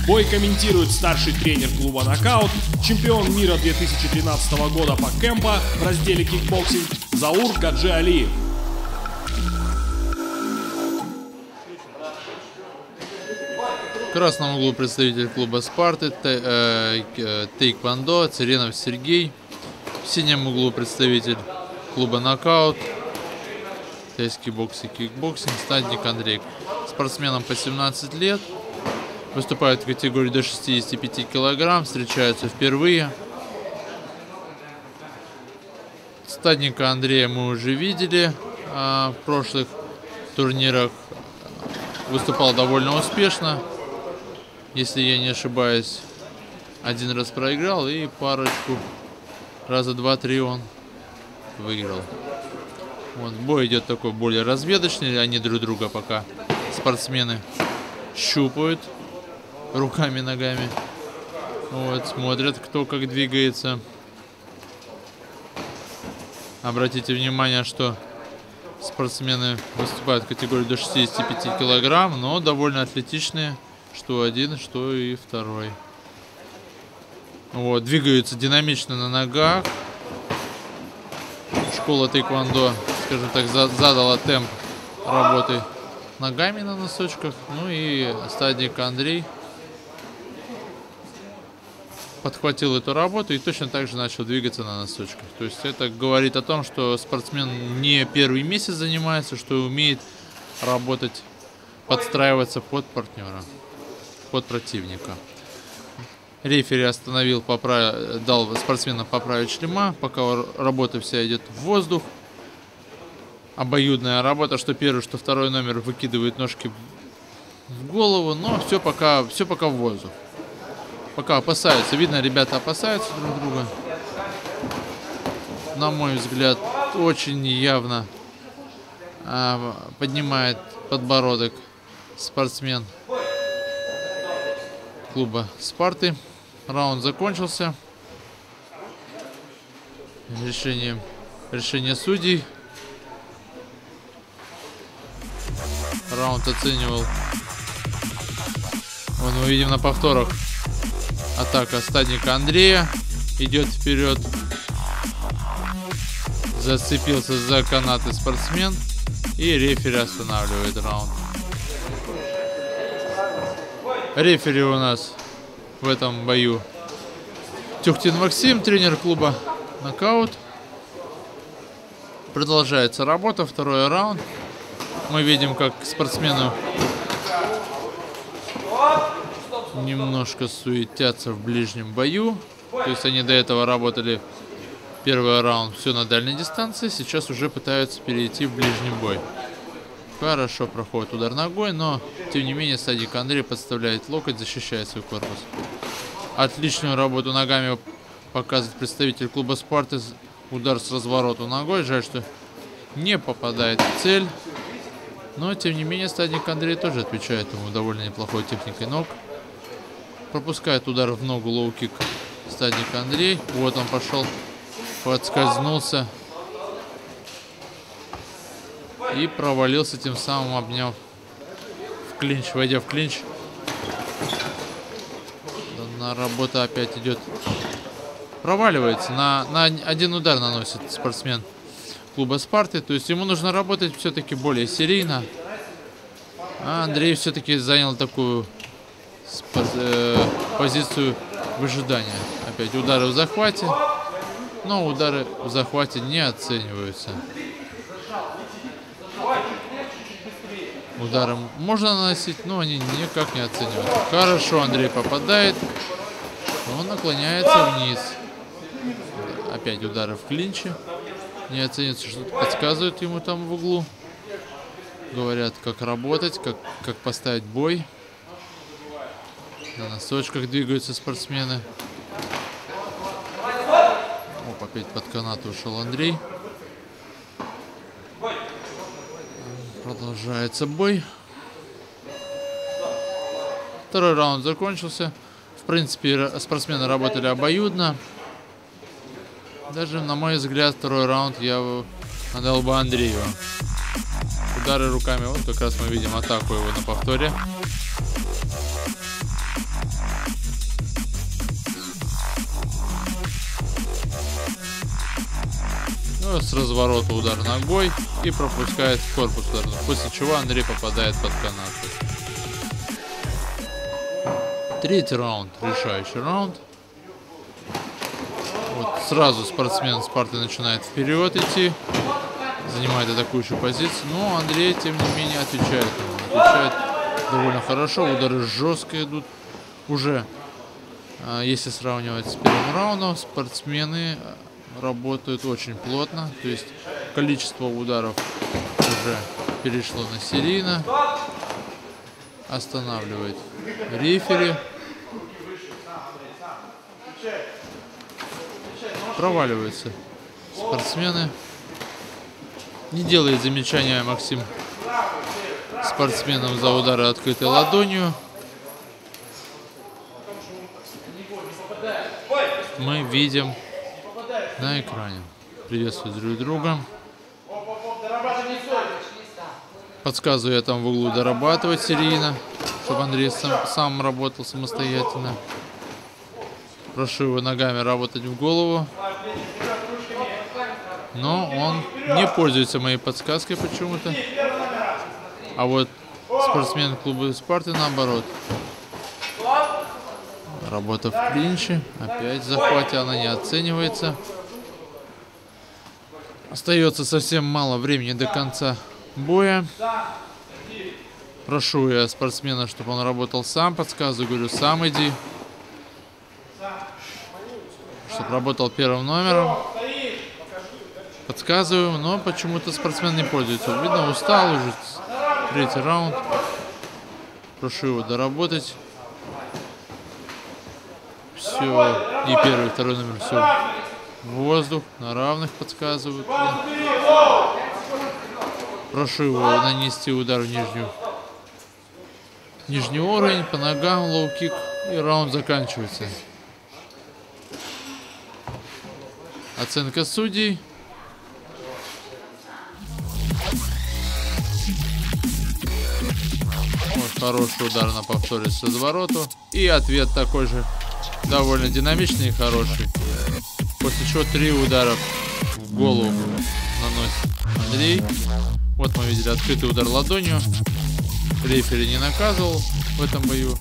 Бой комментирует старший тренер клуба «Нокаут», чемпион мира 2013 года по кэмпо в разделе кикбоксинг Заур Гаджи Алиев. В красном углу представитель клуба «Спарты», Тэйквондо, Циренов Сергей. В синем углу представитель клуба «Нокаут», тайский бокс и кикбоксинг, Стадник Андрей. Спортсменам по 17 лет. Выступают в категории до 65 килограмм, встречаются впервые. Стадника Андрея мы уже видели в прошлых турнирах. Выступал довольно успешно. Если я не ошибаюсь, один раз проиграл и парочку, раза 2-3 он выиграл. Вот, бой идет такой более разведочный, они друг друга пока спортсмены щупают руками, ногами. Вот, смотрят, кто как двигается. Обратите внимание, что спортсмены выступают в категории до 65 килограмм, но довольно атлетичные, что один, что и второй. Вот, двигаются динамично на ногах. Школа тэквондо, скажем так, задала темп работы ногами на носочках. Ну и Стадник Андрей подхватил эту работу и точно так же начал двигаться на носочках. То есть это говорит о том, что спортсмен не первый месяц занимается, что умеет работать, подстраиваться под партнера, под противника. Рефери остановил, дал спортсменам поправить шлема, пока работа вся идет в воздух. Обоюдная работа, что первый, что второй номер выкидывает ножки в голову, но все пока в воздух. Пока опасаются, видно, ребята опасаются друг друга. На мой взгляд, очень явно поднимает подбородок спортсмен клуба «Спарты». Раунд закончился. Решение судей. Раунд оценивал. Вот мы видим на повторах. Атака Стадника Андрея. Идет вперед. Зацепился за канаты спортсмен. И рефери останавливает раунд. Рефери у нас в этом бою Тюхтин Максим, тренер клуба «Нокаут». Продолжается работа, второй раунд. Мы видим, как спортсмены немножко суетятся в ближнем бою. То есть они до этого работали первый раунд все на дальней дистанции. Сейчас уже пытаются перейти в ближний бой. Хорошо проходит удар ногой, но тем не менее Стадник Андрей подставляет локоть, защищает свой корпус. Отличную работу ногами показывает представитель клуба «Спарты». Удар с разворота ногой. Жаль, что не попадает в цель. Но тем не менее Стадник Андрей тоже отвечает ему довольно неплохой техникой ног. Пропускает удар в ногу, лоу-кик Стадник Андрей. Вот он пошел, подскользнулся и провалился, тем самым обняв в клинч, войдя в клинч. Работа опять идет. Проваливается. На один удар наносит спортсмен клуба «Спарты». То есть ему нужно работать все-таки более серийно. А Андрей все-таки занял такую позицию выжидания. Опять удары в захвате. Но удары в захвате не оцениваются. Удары можно наносить, но они никак не оцениваются. Хорошо, Андрей попадает. Он наклоняется вниз. Опять удары в клинче. Не оценится, что-то подсказывают ему там в углу. Говорят, как работать, как поставить бой. На носочках двигаются спортсмены. Оп, опять под канат ушел Андрей. Продолжается бой. Второй раунд закончился. В принципе, спортсмены работали обоюдно. Даже, на мой взгляд, второй раунд я отдал бы Андрею. Удары руками. Вот как раз мы видим атаку его на повторе. Ну, с разворота удар ногой и пропускает в корпус удар, после чего Андрей попадает под канаты. Третий раунд, решающий раунд. Вот сразу спортсмен Спарты начинает вперед идти, занимает атакующую позицию, но Андрей, тем не менее, отвечает довольно хорошо. Удары жестко идут. Уже, если сравнивать с первым раундом, спортсмены работают очень плотно, то есть количество ударов уже перешло на серийно. Останавливает рефери. Проваливаются спортсмены. Не делает замечания Максим спортсменам за удары открытой ладонью. Мы видим на экране. Приветствуют друг друга. Подсказываю я там в углу дорабатывать серийно, чтобы Андрей сам работал самостоятельно. Прошу его ногами работать в голову. Но он не пользуется моей подсказкой почему-то. А вот спортсмен клуба Спарты наоборот. Работа в клинче. Опять в захвате она не оценивается. Остается совсем мало времени до конца боя. Прошу я спортсмена, чтобы он работал сам. Подсказываю, говорю, сам иди. Чтобы работал первым номером. Подсказываю, но почему-то спортсмен не пользуется. Видно, устал уже. Третий раунд. Прошу его доработать. Все. И первый, и второй номер. Все. Воздух. На равных подсказывают. Прошу его нанести удар в нижний уровень. По ногам, лоу-кик. И раунд заканчивается. Оценка судей. Вот хороший удар на повторе с развороту. И ответ такой же довольно динамичный и хороший. После чего 3 удара в голову наносит Андрей. Вот мы видели открытый удар ладонью. Рефери не наказывал в этом бою.